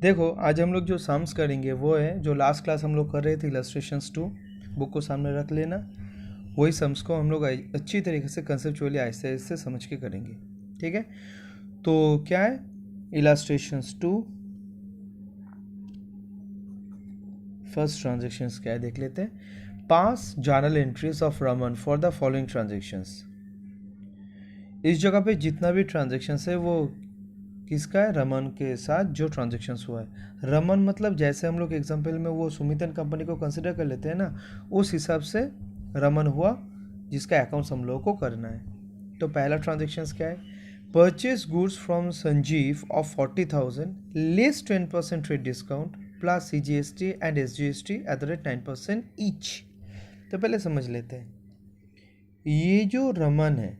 देखो आज हम लोग जो सम्स करेंगे वो है जो लास्ट क्लास हम लोग कर रहे थे इलस्ट्रेशंस 2। बुक को सामने रख लेना। वही सम्स को हम लोग अच्छी तरीके से कंसेप्चुअली आहिस्ते आहिस्ते समझ के करेंगे। ठीक है, तो क्या है इलस्ट्रेशंस 2। फर्स्ट ट्रांजेक्शन्स क्या है देख लेते हैं। पास journal entries of Raman for the following transactions. इस जगह पे जितना भी ट्रांजेक्शन्स है वो किसका है, रमन के साथ जो ट्रांजेक्शन्स हुआ है। रमन मतलब जैसे हम लोग एग्जांपल में वो सुमितन कंपनी को कंसिडर कर लेते हैं ना, उस हिसाब से रमन हुआ जिसका अकाउंट्स हम लोगों को करना है। तो पहला ट्रांजेक्शन्स क्या है, purchase goods from Sanjeev of 40,000 less 10% trade discount plus CGST and SGST at the rate 9% each. तो पहले समझ लेते हैं, ये जो रमन है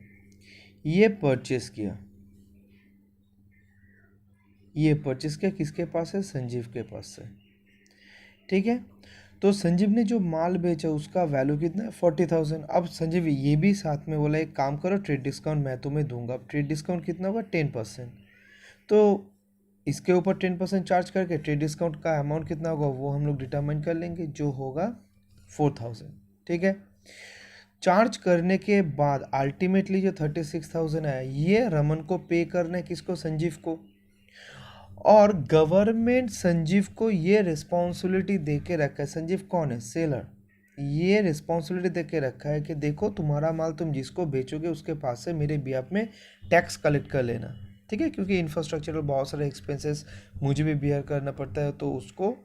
ये परचेस किया, ये परचेस किया किसके पास है, संजीव के पास से। ठीक है, तो संजीव ने जो माल बेचा उसका वैल्यू कितना है 40,000। अब संजीव ये भी साथ में बोला एक काम करो ट्रेड डिस्काउंट मैं तुम्हें दूंगा। अब ट्रेड डिस्काउंट कितना होगा 10%। तो इसके ऊपर 10% चार्ज करके ट्रेड डिस्काउंट का अमाउंट कितना होगा वो हम लोग डिटरमाइन कर लेंगे, जो होगा 4,000। ठीक है, चार्ज करने के बाद अल्टीमेटली जो 36,000 आया ये रमन को पे करना है, किसको, संजीव को। और गवर्नमेंट संजीव को ये रिस्पॉन्सिबिलिटी दे के रखा है, संजीव कौन है, सेलर, ये रिस्पॉन्सिबिलिटी दे के रखा है कि देखो तुम्हारा माल तुम जिसको बेचोगे उसके पास से मेरे बिहाफ में टैक्स कलेक्ट कर लेना। ठीक है, क्योंकि इंफ्रास्ट्रक्चर और बहुत सारे एक्सपेंसेस मुझे भी बियर करना पड़ता है तो उसको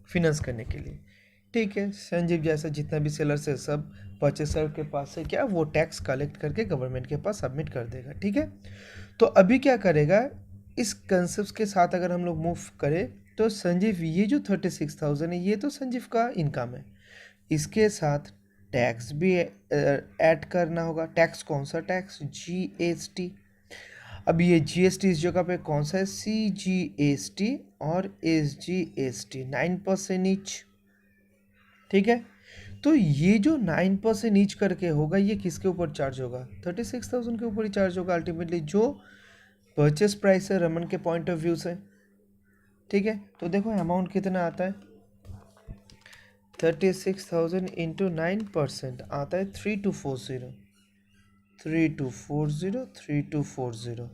फिनेंस करने के लिए। ठीक है, संजीव जैसा जितना भी सेलर्स है सब परचेसर के पास से क्या वो टैक्स कलेक्ट करके गवर्नमेंट के पास सबमिट कर देगा। ठीक है, तो अभी क्या करेगा, इस कंसेप्ट के साथ अगर हम लोग मूव करें तो संजीव ये जो 36,000 है ये तो संजीव का इनकम है, इसके साथ टैक्स भी ऐड करना होगा। टैक्स कौन सा टैक्स, GST। अब ये GST इस जगह पे कौन सा है, CGST और SGST 9% ईच। ठीक है, तो ये जो 9% ईच करके होगा ये किसके ऊपर चार्ज होगा, 36,000 के ऊपर ही चार्ज होगा अल्टीमेटली, जो परचेस प्राइस है रमन के पॉइंट ऑफ व्यू से। ठीक है, तो देखो अमाउंट कितना आता है, 36,000 इंटू 9% आता है 3240, 3240, 3240।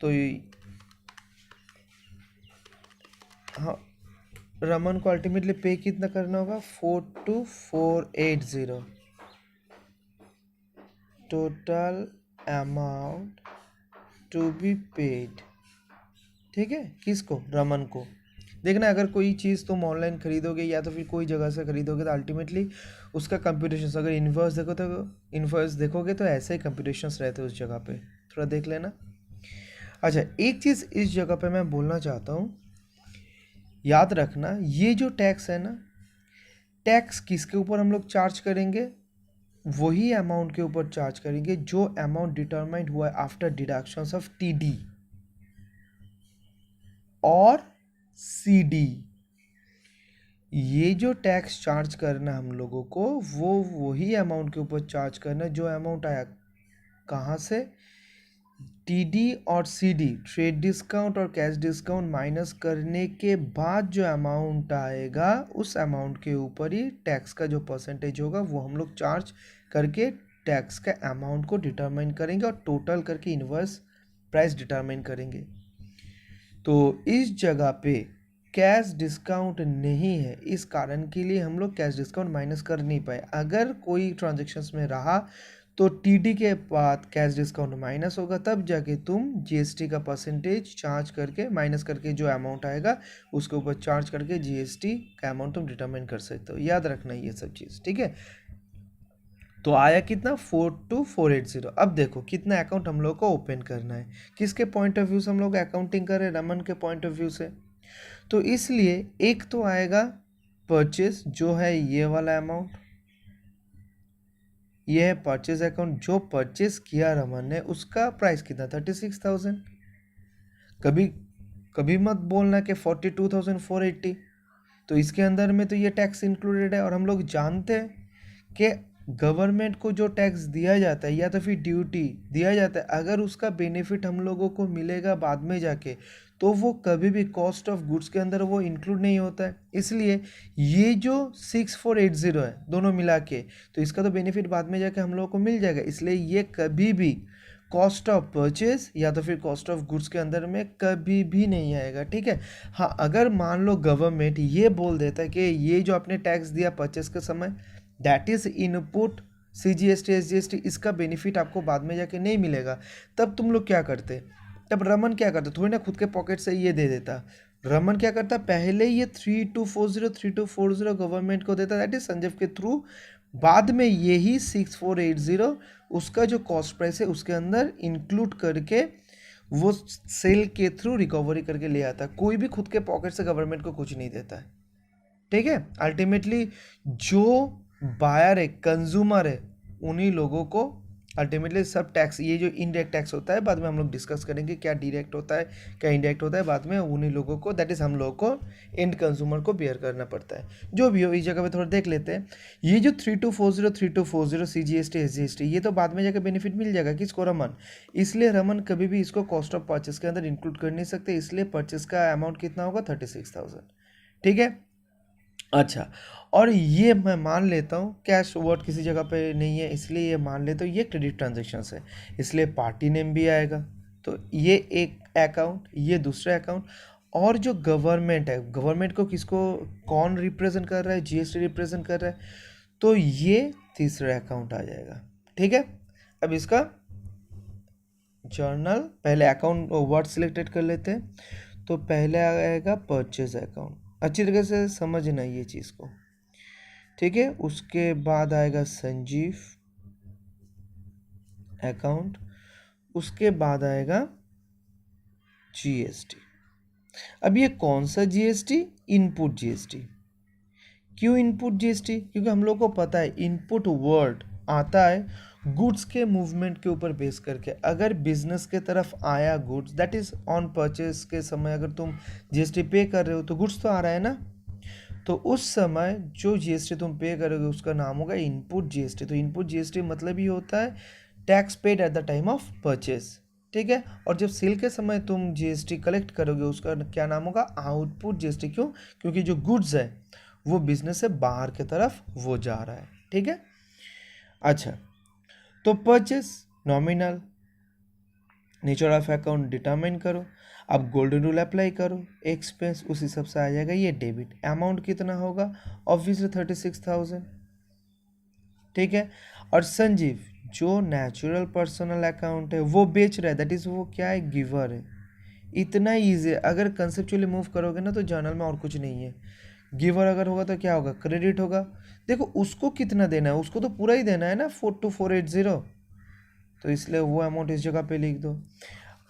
तो हाँ, रमन को अल्टीमेटली पे कितना करना होगा, 42,480 total amount to be paid. ठीक है, किसको, रमन को। देखना अगर कोई चीज़ तुम ऑनलाइन खरीदोगे या तो फिर कोई जगह से खरीदोगे तो अल्टीमेटली उसका कंप्यूटेशन, अगर इन्वर्स देखोगे तो ऐसे ही कंप्यूटेशंस रहते हैं उस जगह पे, थोड़ा देख लेना। अच्छा, एक चीज़ इस जगह पे मैं बोलना चाहता हूँ, याद रखना ये जो टैक्स है ना, टैक्स किसके ऊपर हम लोग चार्ज करेंगे, वही अमाउंट के ऊपर चार्ज करेंगे जो अमाउंट डिटरमाइंड हुआ है आफ्टर डिडक्शंस ऑफ TD और CD। ये जो टैक्स चार्ज करना हम लोगों को वो वही अमाउंट के ऊपर चार्ज करना जो अमाउंट आया कहाँ से, TD और CD, ट्रेड डिस्काउंट और कैश डिस्काउंट माइनस करने के बाद जो अमाउंट आएगा उस अमाउंट के ऊपर ही टैक्स का जो परसेंटेज होगा वो हम लोग चार्ज करके टैक्स का अमाउंट को डिटरमाइन करेंगे और टोटल करके इनवर्स प्राइस डिटरमाइन करेंगे। तो इस जगह पे कैश डिस्काउंट नहीं है, इस कारण के लिए हम लोग कैश डिस्काउंट माइनस कर नहीं पाए। अगर कोई ट्रांजेक्शन्स में रहा तो TD के बाद कैश डिस्काउंट माइनस होगा, तब जाके तुम GST का परसेंटेज चार्ज करके माइनस करके जो अमाउंट आएगा उसके ऊपर चार्ज करके GST का अमाउंट तुम डिटरमाइन कर सकते हो। याद रखना ये सब चीज़। ठीक है, तो आया कितना 42,480। अब देखो कितना अकाउंट हम लोग को ओपन करना है, किसके पॉइंट ऑफ व्यू से हम लोग अकाउंटिंग कर रहे हैं, रमन के पॉइंट ऑफ व्यू से। तो इसलिए एक तो आएगा परचेज जो है ये वाला अमाउंट, ये है परचेज अकाउंट, जो परचेज किया रमन ने उसका प्राइस कितना 36,000। कभी कभी मत बोलना कि 42,480, तो इसके अंदर में तो ये टैक्स इंक्लूडेड है। और हम लोग जानते हैं कि गवर्नमेंट को जो टैक्स दिया जाता है या तो फिर ड्यूटी दिया जाता है, अगर उसका बेनिफिट हम लोगों को मिलेगा बाद में जाके तो वो कभी भी कॉस्ट ऑफ गुड्स के अंदर वो इंक्लूड नहीं होता है। इसलिए ये जो 6480 है दोनों मिला के, तो इसका तो बेनिफिट बाद में जाके हम लोगों को मिल जाएगा, इसलिए ये कभी भी कॉस्ट ऑफ परचेज या तो फिर कॉस्ट ऑफ गुड्स के अंदर में कभी भी नहीं आएगा, ठीक है। हाँ, अगर मान लो गवर्नमेंट ये बोल देता है कि ये जो आपने टैक्स दिया परचेज के समय, that is input CGST SGST, इसका बेनिफिट आपको बाद में जाके नहीं मिलेगा, तब तुम लोग क्या करते? तब रमन क्या करता? थोड़ी ना खुद के पॉकेट से ये दे देता। रमन क्या करता? पहले ये 3240 गवर्नमेंट को देता, दैट इज संजीव के थ्रू। बाद में यही 6480 उसका जो कॉस्ट प्राइस है उसके अंदर इंक्लूड करके वो सेल के थ्रू रिकवरी करके ले आता। कोई भी खुद के पॉकेट से गवर्नमेंट को कुछ नहीं देता है, ठीक है। अल्टीमेटली जो बायर है, कंज्यूमर है, उन्हीं लोगों को अल्टीमेटली सब टैक्स, ये जो इनडायरेक्ट टैक्स होता है बाद में हम लोग डिस्कस करेंगे क्या डायरेक्ट होता है क्या इनडायरेक्ट होता है, बाद में उन्हीं लोगों को, दैट इज हम लोगों को एंड कंज्यूमर को बेयर करना पड़ता है। जो भी हो इस जगह पे थोड़ा देख लेते हैं। ये जो 3240 CGST SGST ये तो बाद में जाकर बेनिफिट मिल जाएगा किसको? रमन। इसलिए रमन कभी भी इसको कॉस्ट ऑफ परचेस के अंदर इंक्लूड कर नहीं सकते, इसलिए परचेस का अमाउंट कितना होगा? 36,000, ठीक है। अच्छा, और ये मैं मान लेता हूँ कैश वर्ड किसी जगह पे नहीं है, इसलिए ये मान लेता हूँ ये क्रेडिट ट्रांजेक्शन्स है, इसलिए पार्टी नेम भी आएगा। तो ये एक अकाउंट, ये दूसरा अकाउंट, और जो गवर्नमेंट है, गवर्नमेंट को किसको कौन रिप्रेजेंट कर रहा है? GST रिप्रेजेंट कर रहा है, तो ये तीसरा अकाउंट आ जाएगा, ठीक है। अब इसका जर्नल, पहले अकाउंट वर्ड सिलेक्टेड कर लेते हैं, तो पहले आएगा परचेज अकाउंट, अच्छी तरह से समझना ये चीज़ को, ठीक है। उसके बाद आएगा संजीव अकाउंट, उसके बाद आएगा GST। अब ये कौन सा GST? Input GST। क्यों इनपुट GST? क्योंकि हम लोग को पता है इनपुट वर्ड आता है गुड्स के मूवमेंट के ऊपर बेस करके। अगर बिजनेस के तरफ आया goods, that is on purchase के समय अगर तुम GST पे कर रहे हो तो गुड्स तो आ रहा है ना, तो उस समय जो GST तुम पे करोगे उसका नाम होगा इनपुट GST। तो इनपुट GST मतलब ही होता है tax paid at the time of purchase, ठीक है। और जब सेल के समय तुम GST कलेक्ट करोगे उसका क्या नाम होगा? Output GST। क्यों? क्योंकि जो गुड्स है वो बिजनेस से बाहर की तरफ वो जा रहा है, ठीक है। अच्छा, तो purchase nominal, nature of account determine करो, अब गोल्डन रूल अप्लाई करो, एक्सपेंस उस हिसाब से आ जाएगा ये डेबिट। अमाउंट कितना होगा? ऑब्वियसली 36,000, ठीक है। और संजीव जो नेचुरल पर्सनल अकाउंट है वो बेच रहा है, दैट इज वो क्या है? गिवर है। इतना ईजी है, अगर कंसेप्चुअली मूव करोगे ना तो जर्नल में और कुछ नहीं है। गिवर अगर होगा तो क्या होगा? क्रेडिट होगा। देखो उसको कितना देना है, उसको तो पूरा ही देना है ना, 42,480, तो इसलिए वो अमाउंट इस जगह पे लिख दो।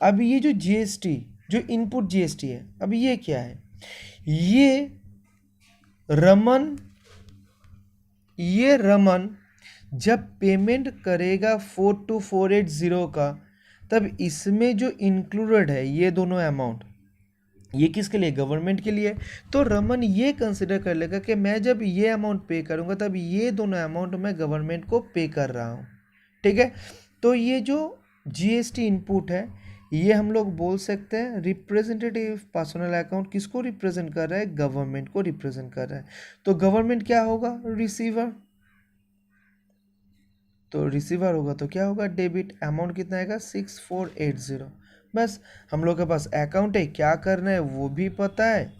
अब ये जो GST, जो इनपुट GST है, अब ये क्या है? ये रमन जब पेमेंट करेगा 42,480 का, तब इसमें जो इंक्लूडेड है ये दोनों अमाउंट, ये किसके लिए? गवर्नमेंट के लिए। तो रमन ये कंसिडर कर लेगा कि मैं जब ये अमाउंट पे करूंगा तब ये दोनों अमाउंट मैं गवर्नमेंट को पे कर रहा हूँ, ठीक है। तो ये जो GST इनपुट है ये हम लोग बोल सकते हैं रिप्रेजेंटेटिव पर्सनल अकाउंट किसको रिप्रेजेंट कर रहा है? गवर्नमेंट को रिप्रेजेंट कर रहा है। तो गवर्नमेंट क्या होगा? रिसीवर। तो रिसीवर होगा तो क्या होगा? डेबिट। अमाउंट कितना आएगा? 6480। बस हम लोग के पास अकाउंट है, क्या करना है वो भी पता है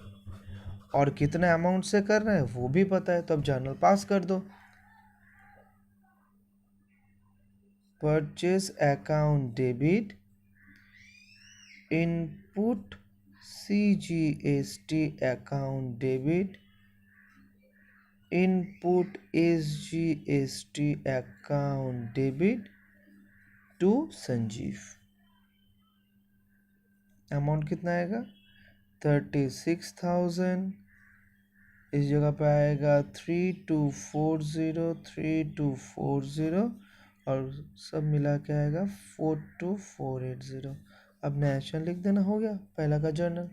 और कितना अमाउंट से करना है वो भी पता है, तो अब जर्नल पास कर दो। Purchase account debit, input CGST account debit, input SGST account debit to Sanjeev. Amount कितना आएगा? 36,000। इस जगह पे आएगा 3240 और सब मिला के आएगा 42,480। अब नेशनल लिख देना, हो गया पहला का जर्नल।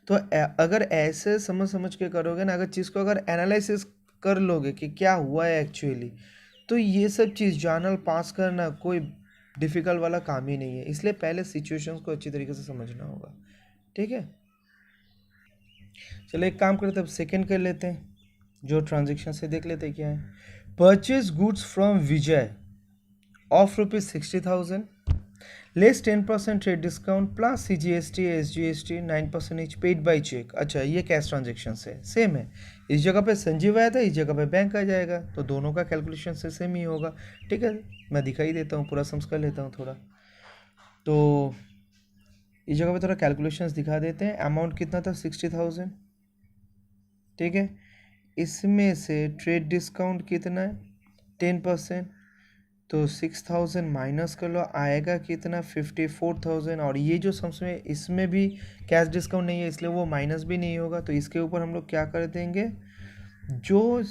तो अगर ऐसे समझ के करोगे ना, अगर चीज़ को अगर एनालिसिस कर लोगे कि क्या हुआ है एक्चुअली, तो ये सब चीज़ जर्नल पास करना कोई डिफ़िकल्ट वाला काम ही नहीं है। इसलिए पहले सिचुएशंस को अच्छी तरीके से समझना होगा, ठीक है। चलो एक काम करते हैं, अब सेकेंड कर लेते हैं, जो ट्रांजेक्शन से देख लेते हैं क्या है। Purchase goods from Vijay of ₹60,000 less 10% trade discount plus CGST SGST 9% each paid by cheque. अच्छा, ये कैश ट्रांजेक्शन है, सेम है। इस जगह पे संजीव आया था, इस जगह पे बैंक आ जाएगा, तो दोनों का कैलकुलेशन से सेम ही होगा। ठीक है, मैं दिखाई देता हूँ, पूरा समझ कर लेता हूँ थोड़ा। तो इस जगह पे थोड़ा कैलकुलेशंस दिखा देते हैं। अमाउंट कितना था? 60,000। ठीक है, इसमें से ट्रेड डिस्काउंट कितना है? 10%। तो 6,000 माइनस कर लो, आएगा कितना? 54,000। और ये जो सम्स में, इसमें भी कैश डिस्काउंट नहीं है, इसलिए वो माइनस भी नहीं होगा। तो इसके ऊपर हम लोग क्या कर देंगे, जो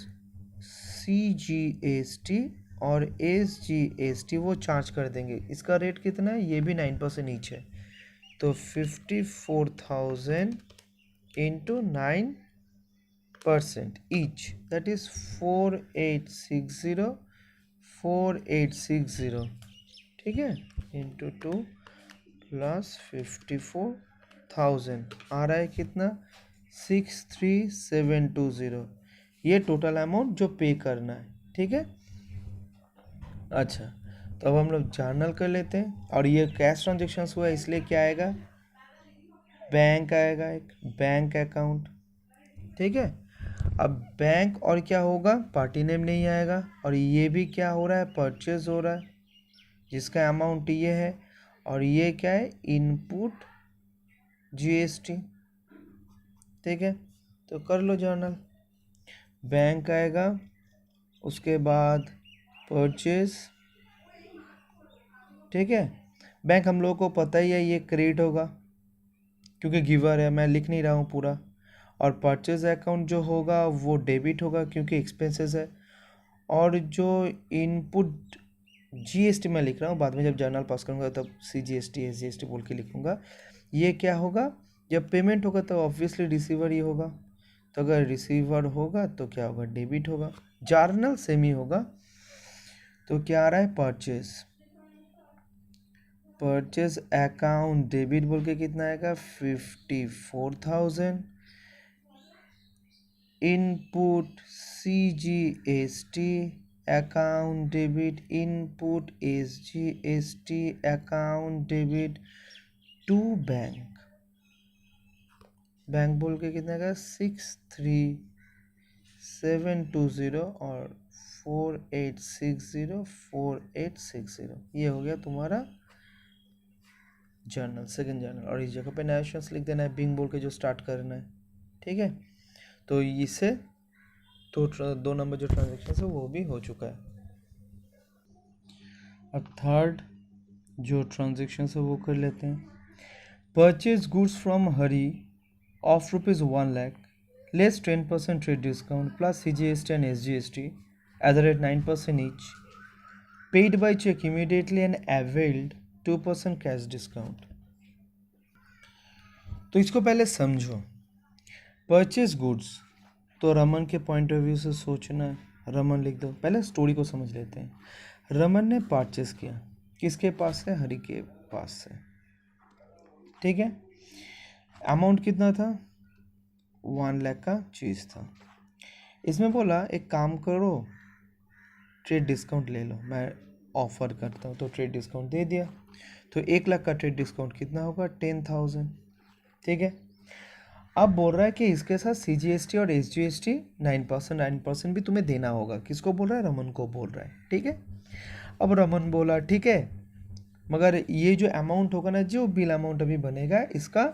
CGST और SGST वो चार्ज कर देंगे। इसका रेट कितना है? ये भी 9% ईच है। तो 54,000 इंटू 9% ईच, दैट इज 4860। ठीक है, इंटू 2 प्लस 54,000 आ रहा है कितना? 63,720। ये टोटल अमाउंट जो पे करना है। ठीक है, अच्छा, तो अब हम लोग जर्नल कर लेते हैं। और ये कैश ट्रांजेक्शन्स हुआ, इसलिए क्या आएगा? बैंक आएगा, एक बैंक अकाउंट। ठीक है, अब बैंक और क्या होगा? पार्टी नेम नहीं आएगा। और ये भी क्या हो रहा है? परचेज हो रहा है, जिसका अमाउंट ये है। और ये क्या है? Input GST। ठीक है, तो कर लो जर्नल। बैंक आएगा, उसके बाद परचेज। ठीक है, बैंक हम लोगों को पता ही है ये क्रेडिट होगा, क्योंकि गिवर है, मैं लिख नहीं रहा हूँ पूरा। और परचेज अकाउंट जो होगा वो डेबिट होगा, क्योंकि एक्सपेंसेस है। और जो इनपुट GST मैं लिख रहा हूँ, बाद में जब जर्नल पास करूँगा तब CGST SGST बोल के लिखूँगा। ये क्या होगा? जब पेमेंट होगा तो ऑब्वियसली रिसीवर ही होगा। तो अगर रिसीवर होगा तो क्या होगा? डेबिट होगा। जर्नल सेम ही होगा। तो क्या आ रहा है? परचेज अकाउंट डेबिट बोल के कितना आएगा? 54,000 input CGST account debit, input SGST account debit to bank. Bank बोल के कितना का? 63,720 और 4860। ये हो गया तुम्हारा जर्नल, सेकंड जर्नल। और इस जगह पे नेशंस लिख देना है, बिंग बोल के जो स्टार्ट करना है। ठीक है, तो इससे तो 2 नंबर जो ट्रांजेक्शन है वो भी हो चुका है। अब थर्ड जो ट्रांजेक्शन है वो कर लेते हैं। Purchase goods from Hari of ₹1 lakh less 10% trade discount plus CGST and SGST @ 9% each paid by check immediately and availed 2% cash discount. तो इसको पहले समझो। परचेज गुड्स, तो रमन के पॉइंट ऑफ व्यू से सोचना है। रमन लिख दो, पहले स्टोरी को समझ लेते हैं। रमन ने परचेज किया, किसके पास से? हरि के पास से। ठीक है, अमाउंट कितना था? 1 लाख का चीज़ था। इसमें बोला एक काम करो, ट्रेड डिस्काउंट ले लो, मैं ऑफर करता हूँ। तो ट्रेड डिस्काउंट दे दिया। तो 1 लाख का ट्रेड डिस्काउंट कितना होगा? 10,000। ठीक है, अब बोल रहा है कि इसके साथ CGST और SGST 9% भी तुम्हें देना होगा। किसको बोल रहा है? रमन को बोल रहा है। ठीक है, अब रमन बोला ठीक है, मगर ये जो अमाउंट होगा ना, जो बिल अमाउंट अभी बनेगा, इसका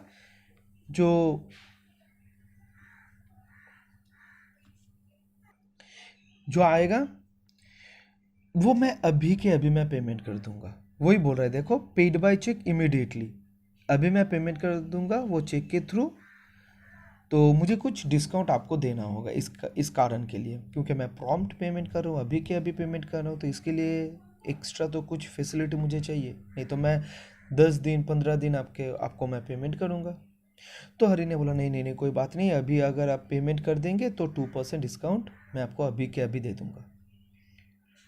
जो आएगा वो मैं अभी के अभी मैं पेमेंट कर दूंगा। वही बोल रहा है, देखो, पेड बाय चेक इमीडिएटली, अभी मैं पेमेंट कर दूंगा वो चेक के थ्रू। तो मुझे कुछ डिस्काउंट आपको देना होगा इस कारण के लिए, क्योंकि मैं प्रॉम्प्ट पेमेंट कर रहा हूँ, अभी के अभी पेमेंट कर रहा हूँ। तो इसके लिए एक्स्ट्रा तो कुछ फैसिलिटी मुझे चाहिए, नहीं तो मैं 10 दिन 15 दिन आपको मैं पेमेंट करूँगा। तो हरी ने बोला नहीं नहीं नहीं, कोई बात नहीं, अभी अगर आप पेमेंट कर देंगे तो 2% डिस्काउंट मैं आपको अभी के अभी दे दूँगा।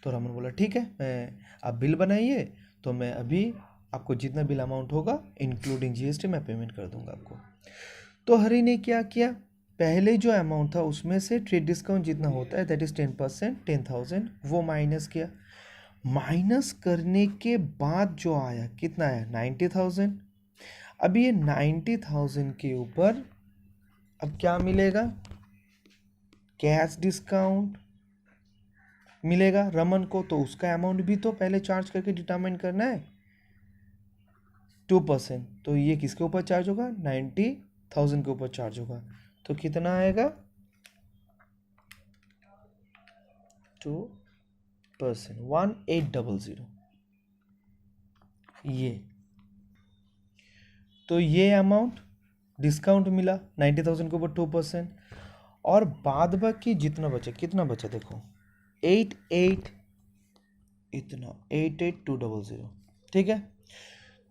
तो रमन बोला ठीक है, आप बिल बनाइए, तो मैं अभी आपको जितना बिल अमाउंट होगा इंक्लूडिंग GST मैं पेमेंट कर दूंगा आपको। तो हरी ने क्या किया? पहले जो अमाउंट था उसमें से ट्रेड डिस्काउंट जितना होता है दैट इज 10%, 10,000 वो माइनस किया। माइनस करने के बाद जो आया कितना आया 90,000। अब ये 90,000 के ऊपर अब क्या मिलेगा, कैश डिस्काउंट मिलेगा रमन को, तो उसका अमाउंट भी तो पहले चार्ज करके डिटरमाइन करना है 2%। तो ये किसके ऊपर चार्ज होगा 90,000 के ऊपर चार्ज होगा, तो कितना आएगा 2%, 1800। ये तो ये अमाउंट डिस्काउंट मिला 90,000 के ऊपर 2%। और बाद बाकी जितना बचा, कितना बचा देखो 88, इतना 88,200, ठीक है।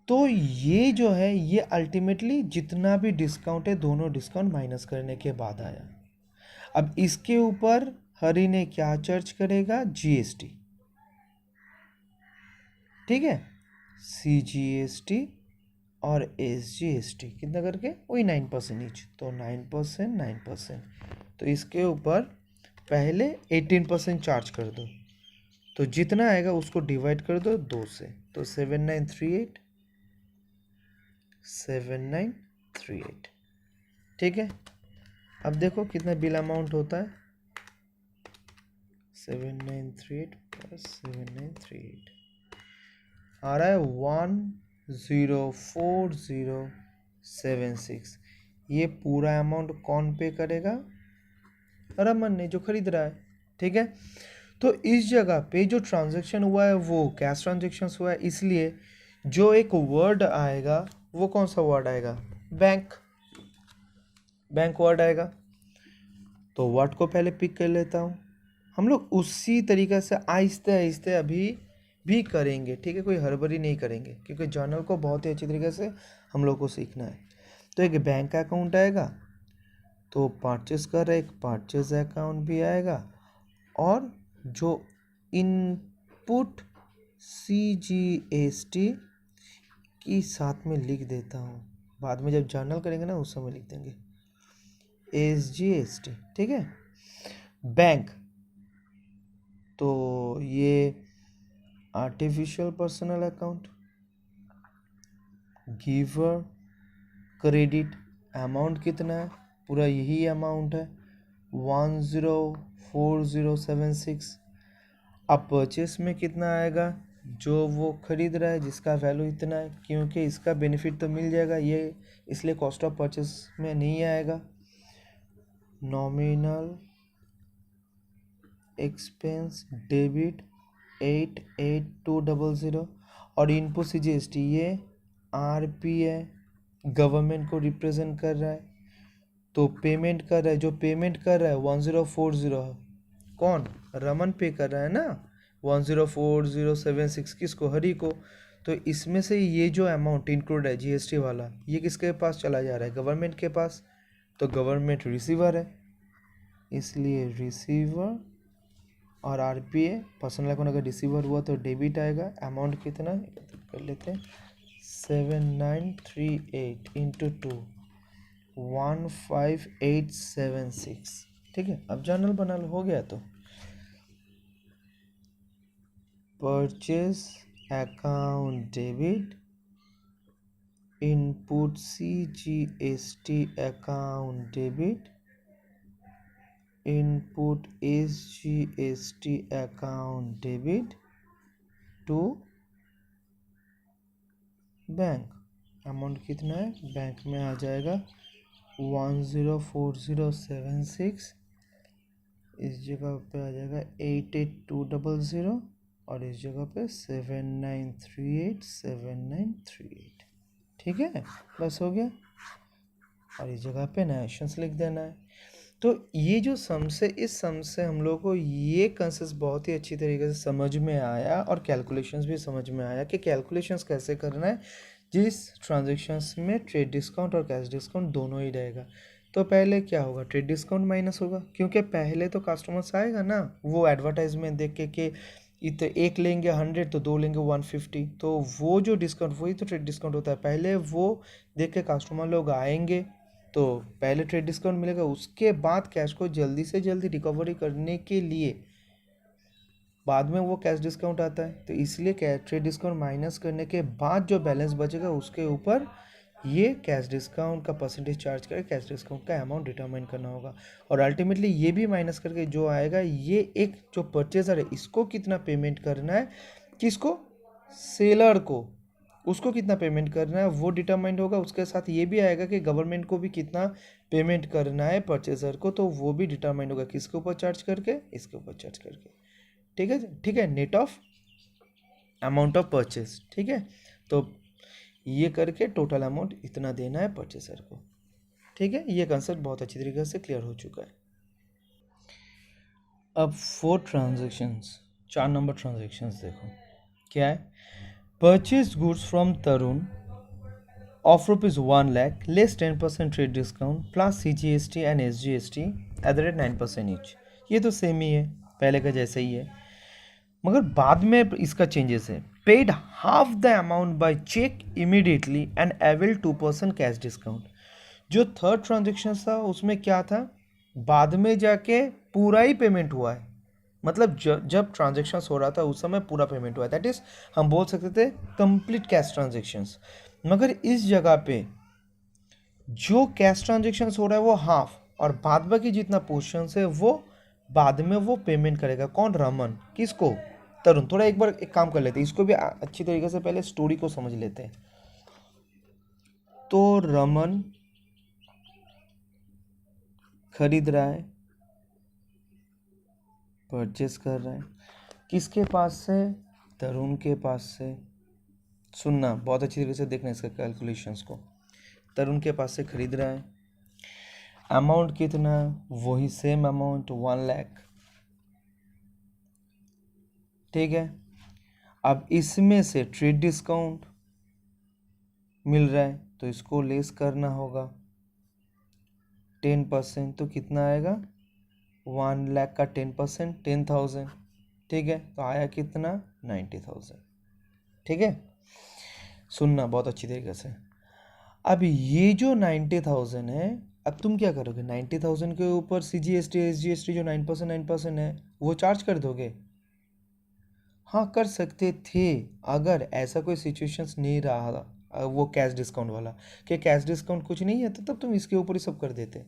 तो ये जो है ये अल्टीमेटली जितना भी डिस्काउंट है दोनों डिस्काउंट माइनस करने के बाद आया। अब इसके ऊपर हरी ने क्या चार्ज करेगा, जीएसटी, ठीक है, सीजीएसटी और एसजीएसटी कितना करके वही 9% ईच, तो 9%, 9%। तो इसके ऊपर पहले 18% चार्ज कर दो, तो जितना आएगा उसको डिवाइड कर दो 2 से, तो 7938, 7938, ठीक है। अब देखो कितना बिल अमाउंट होता है, 7938 प्लस 7938 आ रहा है 104076। ये पूरा अमाउंट कौन पे करेगा, रमन ने जो खरीद रहा है, ठीक है। तो इस जगह पे जो ट्रांजैक्शन हुआ है वो कैश ट्रांजैक्शन हुआ है, इसलिए जो एक वर्ड आएगा वो कौन सा वर्ड आएगा, बैंक, बैंक वर्ड आएगा। तो वर्ड को पहले पिक कर लेता हूँ। हम लोग उसी तरीके से आहिस्ते आहिस्ते अभी भी करेंगे, ठीक है, कोई हड़बड़ी नहीं करेंगे क्योंकि जर्नल को बहुत ही अच्छी तरीके से हम लोग को सीखना है। तो एक बैंक का अकाउंट आएगा, तो परचेस कर एक परचेस अकाउंट भी आएगा, और जो इनपुट सीजीएसटी की साथ में लिख देता हूँ, बाद में जब जर्नल करेंगे ना उस समय लिख देंगे एसजीएसटी, ठीक है। बैंक, तो ये artificial personal account, giver credit, amount कितना है, पूरा यही अमाउंट है 104076। अब परचेस में कितना आएगा, जो वो खरीद रहा है जिसका वैल्यू इतना है, क्योंकि इसका बेनिफिट तो मिल जाएगा ये, इसलिए कॉस्ट ऑफ परचेस में नहीं आएगा। नॉमिनल एक्सपेंस डेबिट 88200, और इनपुट सीजीएसटी ये आरपी है, गवर्नमेंट को रिप्रेजेंट कर रहा है, तो पेमेंट कर रहा है, जो पेमेंट कर रहा है 1040, कौन, रमन पे कर रहा है ना 104076, किसको, हरी को। तो इसमें से ये जो अमाउंट इंक्लूड है जीएसटी वाला, ये किसके पास चला जा रहा है, गवर्नमेंट के पास, तो गवर्नमेंट रिसीवर है, इसलिए रिसीवर, और आरपीए पर्सनल अकाउंट अगर रिसीवर हुआ तो डेबिट आएगा। अमाउंट कितना कर लेते हैं 7938 इंटू 2, 15876, ठीक है। अब जर्नल बना लो, हो गया। तो purchase account debit, input CGST account debit, input SGST account debit to bank. Amount कितना है, बैंक में आ जाएगा 104076, इस जगह पे आ जाएगा 88200, और इस जगह पे 7938, ठीक है, बस हो गया। और इस जगह पे नेशंस लिख देना है। तो ये जो सम्स है, इस सम्स से हम लोग को ये कंसेप्ट बहुत ही अच्छी तरीके से समझ में आया, और कैलकुलेशंस भी समझ में आया कि कैलकुलेशंस कैसे करना है जिस ट्रांजेक्शन्स में ट्रेड डिस्काउंट और कैश डिस्काउंट दोनों ही रहेगा। तो पहले क्या होगा, ट्रेड डिस्काउंट माइनस होगा, क्योंकि पहले तो कस्टमर्स आएगा ना वो एडवर्टाइजमेंट देख के कि इतने एक लेंगे 100 तो दो लेंगे 150, तो वो जो डिस्काउंट वही तो ट्रेड डिस्काउंट होता है। पहले वो देख के कस्टमर लोग आएंगे, तो पहले ट्रेड डिस्काउंट मिलेगा, उसके बाद कैश को जल्दी से जल्दी रिकवरी करने के लिए बाद में वो कैश डिस्काउंट आता है। तो इसलिए ट्रेड डिस्काउंट माइनस करने के बाद जो बैलेंस बचेगा उसके ऊपर ये कैश डिस्काउंट का परसेंटेज चार्ज करके कैश डिस्काउंट का अमाउंट डिटरमाइन करना होगा। और अल्टीमेटली ये भी माइनस करके जो आएगा, ये एक जो परचेजर है इसको कितना पेमेंट करना है, किसको, सेलर को, उसको कितना पेमेंट करना है वो डिटरमाइंड होगा। उसके साथ ये भी आएगा कि गवर्नमेंट को भी कितना पेमेंट करना है परचेजर को, तो वो भी डिटरमाइंड होगा किसके ऊपर चार्ज करके, इसके ऊपर चार्ज करके। ठीक है, ठीक है, net of amount of purchase. ठीक है, तो ये करके टोटल अमाउंट इतना देना है परचेसर को। ठीक है, ये कंसेप्ट बहुत अच्छी तरीके से क्लियर हो चुका है। अब 4 ट्रांजेक्शन्स, 4 नंबर ट्रांजेक्शन्स देखो क्या है। Purchase goods from Tarun of ₹1 lakh less 10% trade discount plus CGST and SGST at the rate 9% each. ये तो सेम ही है, पहले का जैसा ही है, मगर बाद में इसका चेंजेस है। Paid half the amount by cheque immediately and avail 2% cash discount. जो थर्ड ट्रांजेक्शन था उसमें क्या था, बाद में जाके पूरा ही पेमेंट हुआ है, मतलब जब ट्रांजेक्शन हो रहा था उस समय पूरा पेमेंट हुआ है, दैट इज हम बोल सकते थे कंप्लीट कैश ट्रांजेक्शंस। मगर इस जगह पे जो कैश ट्रांजेक्शन हो रहा है वो हाफ, और बाद बाकी जितना पोर्शन है वो बाद में वो पेमेंट करेगा। कौन, रमन, किसको, तरुण। थोड़ा एक बार एक काम कर लेते हैं, इसको भी अच्छी तरीके से पहले स्टोरी को समझ लेते हैं। तो रमन खरीद रहा है, परचेस कर रहा है, किसके पास से, तरुण के पास से। सुनना बहुत अच्छी तरीके से, देखना इसके कैलकुलेशंस को। तरुण के पास से खरीद रहा है, अमाउंट कितना, वही सेम अमाउंट 1 लाख। ठीक है, अब इसमें से ट्रेड डिस्काउंट मिल रहा है तो इसको लेस करना होगा 10%, तो कितना आएगा, 1 लाख का 10% 10,000। ठीक है, तो आया कितना, 90,000। ठीक है, सुनना बहुत अच्छी तरीके से। अब ये जो 90,000 है, अब तुम क्या करोगे, 90,000 के ऊपर CGST SGST जो 9% है वो चार्ज कर दोगे। हाँ कर सकते थे, अगर ऐसा कोई सिचुएशंस नहीं रहा वो कैश डिस्काउंट वाला, कि कैश डिस्काउंट कुछ नहीं है तो तब तुम इसके ऊपर ही सब कर देते।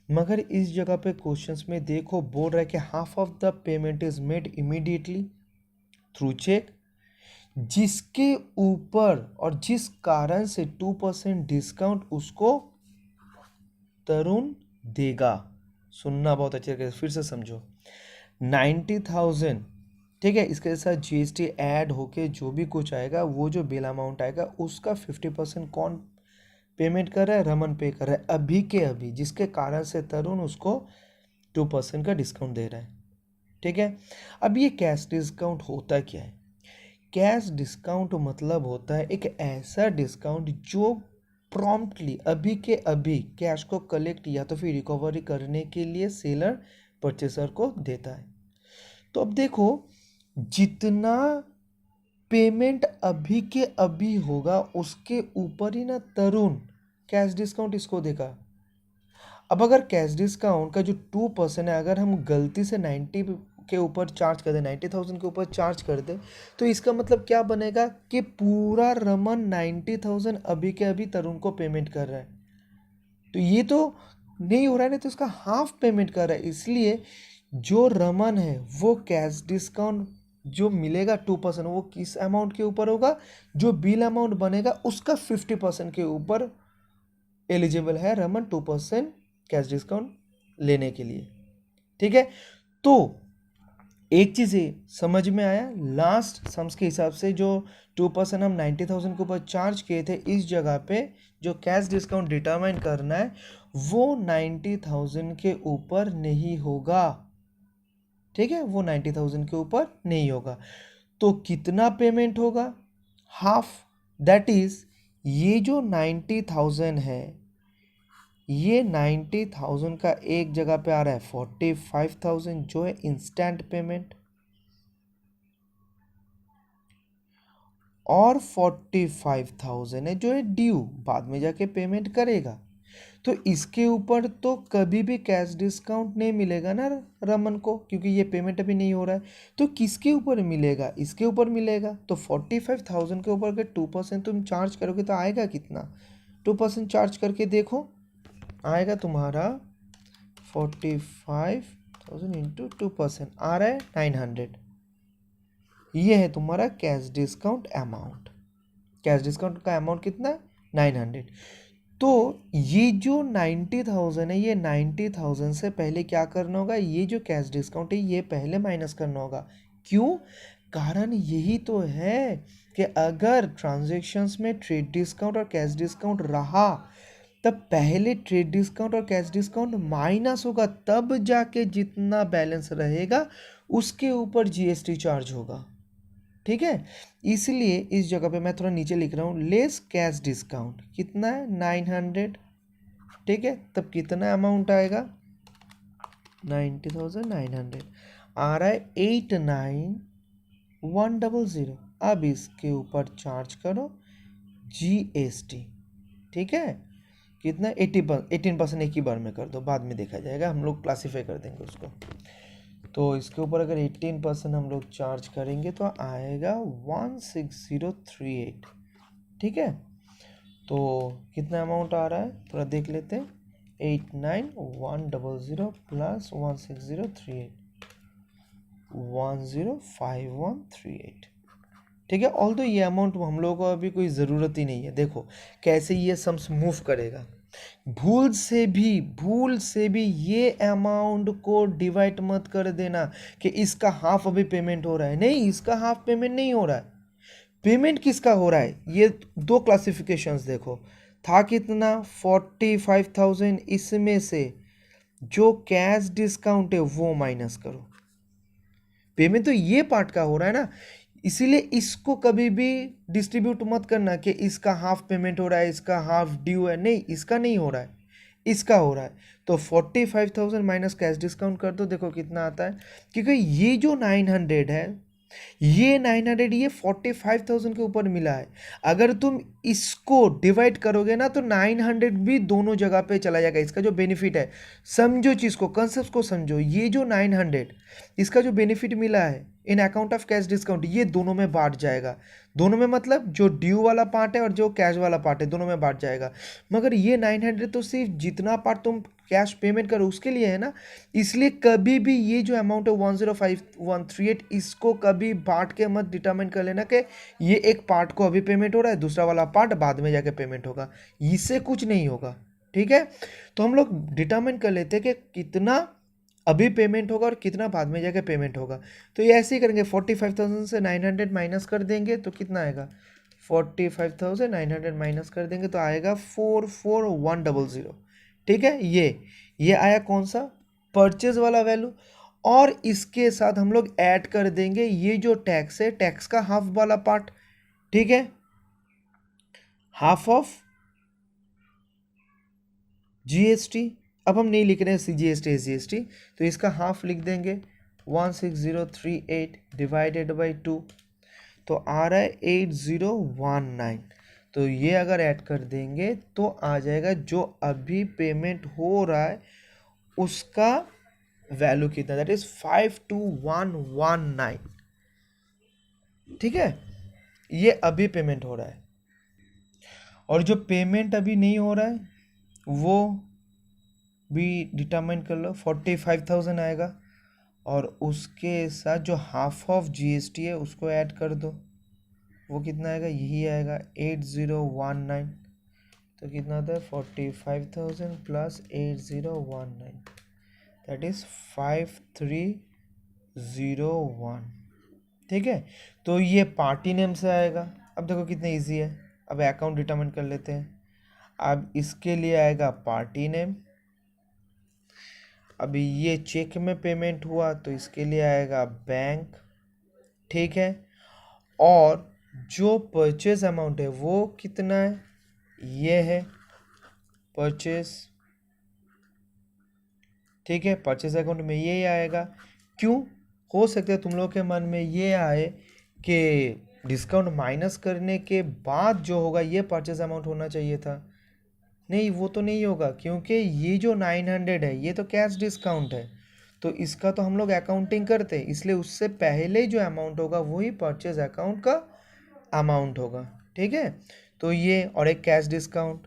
मगर इस जगह पे क्वेश्चंस में देखो बोल रहा है कि half of the payment is made immediately through cheque, जिसके ऊपर और जिस कारण से 2% डिस्काउंट उसको तरुण देगा। सुनना बहुत अच्छे तरीके से, फिर से समझो। 90,000, ठीक है, इसके साथ GST ऐड होके जो भी कुछ आएगा, वो जो बिल अमाउंट आएगा उसका 50% कौन पेमेंट कर रहा है, रमन पे कर रहा है अभी के अभी, जिसके कारण से तरुण उसको 2% का डिस्काउंट दे रहा है। ठीक है, अब ये कैश डिस्काउंट होता क्या है, कैश डिस्काउंट मतलब होता है एक ऐसा डिस्काउंट जो प्रॉम्प्टली अभी के अभी कैश को कलेक्ट या तो फिर रिकवरी करने के लिए सेलर परचेसर को देता है। तो अब देखो, जितना पेमेंट अभी के अभी होगा उसके ऊपर ही ना तरुण कैश डिस्काउंट इसको देगा। अब अगर कैश डिस्काउंट का जो 2% है, अगर हम गलती से 90 के ऊपर चार्ज कर दें, 90,000 के ऊपर चार्ज कर दें, तो इसका मतलब क्या बनेगा कि पूरा रमन 90,000 अभी के अभी तरुण को पेमेंट कर रहा है। तो ये तो नहीं हो रहा है ना, तो इसका हाफ पेमेंट कर रहा है। इसलिए जो रमन है वो कैश डिस्काउंट जो मिलेगा 2%, वो किस अमाउंट के ऊपर होगा, जो बिल अमाउंट बनेगा उसका 50% के ऊपर एलिजिबल है रमन 2% कैश डिस्काउंट लेने के लिए। ठीक है, तो एक चीज़ ये समझ में आया, लास्ट सम्स के हिसाब से जो 2% हम 90,000 के ऊपर चार्ज किए थे, इस जगह पे जो कैश डिस्काउंट डिटरमाइन करना है वो 90,000 के ऊपर नहीं होगा। ठीक है, वो 90,000 के ऊपर नहीं होगा। तो कितना पेमेंट होगा, हाफ, दैट इज ये जो 90,000 है, ये 90,000 का एक जगह पे आ रहा है 45,000 जो है इंस्टेंट पेमेंट, और 45,000 है जो है ड्यू, बाद में जाके पेमेंट करेगा। तो इसके ऊपर तो कभी भी कैश डिस्काउंट नहीं मिलेगा ना रमन को, क्योंकि ये पेमेंट अभी नहीं हो रहा है। तो किसके ऊपर मिलेगा? इसके ऊपर मिलेगा। तो 45,000 के ऊपर अगर 2% तुम चार्ज करोगे तो आएगा कितना? 2% चार्ज करके देखो, आएगा तुम्हारा 45,000 इंटू 2% आ रहा है 900। ये है तुम्हारा cash discount amount. Cash discount का अमाउंट कितना है? 900। तो ये जो 90,000 है, ये 90,000 से पहले क्या करना होगा? ये जो कैश डिस्काउंट है ये पहले माइनस करना होगा। क्यों? कारण यही तो है कि अगर ट्रांजैक्शंस में ट्रेड डिस्काउंट और कैश डिस्काउंट रहा, तब पहले ट्रेड डिस्काउंट और कैश डिस्काउंट माइनस होगा, तब जाके जितना बैलेंस रहेगा उसके ऊपर जीएसटी चार्ज होगा। ठीक है, इसलिए इस जगह पे मैं थोड़ा नीचे लिख रहा हूँ, लेस कैश डिस्काउंट कितना है? 900। ठीक है, तब कितना अमाउंट आएगा? 90,900 आ रहा है 89,100। अब इसके ऊपर चार्ज करो जीएसटी। ठीक है, कितना? 18% एक ही बार में कर दो, बाद में देखा जाएगा, हम लोग क्लासीफाई कर देंगे उसको। तो इसके ऊपर अगर 18% हम लोग चार्ज करेंगे तो आएगा 16038। ठीक है, तो कितना अमाउंट आ रहा है थोड़ा देख लेते हैं। 89,100 प्लस 16038, 105138। ठीक है, ऑल तो ये अमाउंट हम लोगों को अभी कोई ज़रूरत ही नहीं है। देखो कैसे ये सम्स मूव करेगा। भूल से भी ये अमाउंट को डिवाइड मत कर देना कि इसका हाफ अभी पेमेंट हो रहा है। नहीं, इसका हाफ पेमेंट नहीं हो रहा है। पेमेंट किसका हो रहा है? ये दो क्लासिफिकेशंस देखो, था कितना? 45,000। इसमें से जो कैश डिस्काउंट है वो माइनस करो। पेमेंट तो ये पार्ट का हो रहा है ना, इसीलिए इसको कभी भी डिस्ट्रीब्यूट मत करना कि इसका हाफ पेमेंट हो रहा है, इसका हाफ ड्यू है। नहीं, इसका नहीं हो रहा है, इसका हो रहा है। तो 45,000 माइनस कैश डिस्काउंट कर दो, देखो कितना आता है। क्योंकि ये जो 900 है, ये 900 ये 45,000 के ऊपर मिला है। अगर तुम इसको डिवाइड करोगे ना तो 900 भी दोनों जगह पे चला जाएगा। इसका जो बेनिफिट है, समझो चीज़ को, कंसेप्ट को समझो। ये जो 900 इसका जो बेनिफिट मिला है इन अकाउंट ऑफ कैश डिस्काउंट, ये दोनों में बांट जाएगा। दोनों में मतलब जो ड्यू वाला पार्ट है और जो कैश वाला पार्ट है, दोनों में बांट जाएगा। मगर ये 900 तो सिर्फ जितना पार्ट तुम कैश पेमेंट करो उसके लिए है ना। इसलिए कभी भी ये जो अमाउंट है 105138, इसको कभी बांट के मत डिटरमाइन कर लेना कि ये एक पार्ट को अभी पेमेंट हो रहा है, दूसरा वाला पार्ट बाद में जाके पेमेंट होगा। इससे कुछ नहीं होगा। ठीक है, तो हम लोग डिटरमाइन कर लेते हैं कि कितना अभी पेमेंट होगा और कितना बाद में जाके पेमेंट होगा। तो ये ऐसे ही करेंगे, 45,000 से 900 माइनस कर देंगे तो कितना आएगा? 45,900 माइनस कर देंगे तो आएगा 44,100। ठीक है, ये आया कौन सा? परचेज वाला वैल्यू। और इसके साथ हम लोग ऐड कर देंगे ये जो टैक्स है, टैक्स का हाफ वाला पार्ट। ठीक है, हाफ ऑफ जीएसटी। अब हम नहीं लिख रहे हैं सीजीएसटी एसजीएसटी, तो इसका हाफ लिख देंगे 16038 डिवाइडेड बाई 2, तो आ रहा है 8019। तो ये अगर ऐड कर देंगे तो आ जाएगा जो अभी पेमेंट हो रहा है उसका वैल्यू कितना, दैट इज 52119। ठीक है, ये अभी पेमेंट हो रहा है। और जो पेमेंट अभी नहीं हो रहा है वो भी डिटरमाइन कर लो, 45,000 आएगा। और उसके साथ जो हाफ ऑफ जीएसटी है उसको ऐड कर दो, वो कितना आएगा? यही आएगा 8019। तो कितना आता है? 45,000 प्लस 8019, दैट इज 5301। ठीक है, तो ये पार्टी नेम से आएगा। अब देखो कितना इजी है। अब अकाउंट डिटरमाइन कर लेते हैं। अब इसके लिए आएगा पार्टी नेम। अभी ये चेक में पेमेंट हुआ तो इसके लिए आएगा बैंक। ठीक है, और जो परचेज अमाउंट है वो कितना है? ये है परचेज। ठीक है, परचेज अकाउंट में ये आएगा। क्यों? हो सकता है तुम लोग के मन में ये आए कि डिस्काउंट माइनस करने के बाद जो होगा ये परचेज अमाउंट होना चाहिए था। नहीं, वो तो नहीं होगा, क्योंकि ये जो 900 है ये तो कैश डिस्काउंट है, तो इसका तो हम लोग अकाउंटिंग करते हैं, इसलिए उससे पहले जो अमाउंट होगा वही परचेज अकाउंट का अमाउंट होगा। ठीक है, तो ये और एक कैश डिस्काउंट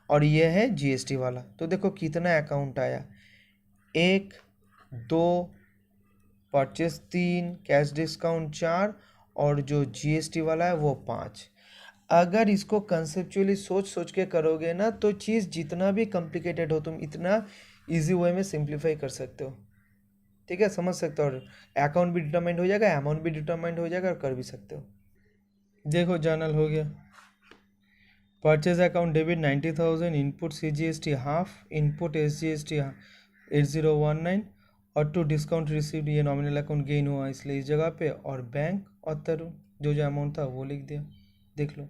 और ये है जीएसटी वाला। तो देखो कितना अकाउंट आया, 1 2 परचेज 3, कैश डिस्काउंट 4 और जो जीएसटी वाला है वो 5। अगर इसको कंसेप्चुअली सोच सोच के करोगे ना तो चीज़ जितना भी कॉम्प्लिकेटेड हो तुम इतना इजी वे में सिंप्लीफाई कर सकते हो। ठीक है, समझ सकते हो, और अकाउंट भी डिटरमाइंड हो जाएगा, अमाउंट भी डिटरमाइंड हो जाएगा, और कर भी सकते हो। देखो जर्नल हो गया, purchase account debit 90,000, input CGST half, input SGST 8019 और टू डिस्काउंट रिसीव्ड, ये नॉमिनल अकाउंट गेन हुआ इसलिए इस जगह पे, और बैंक और तरुण जो जो अमाउंट था वो लिख दिया, देख लो।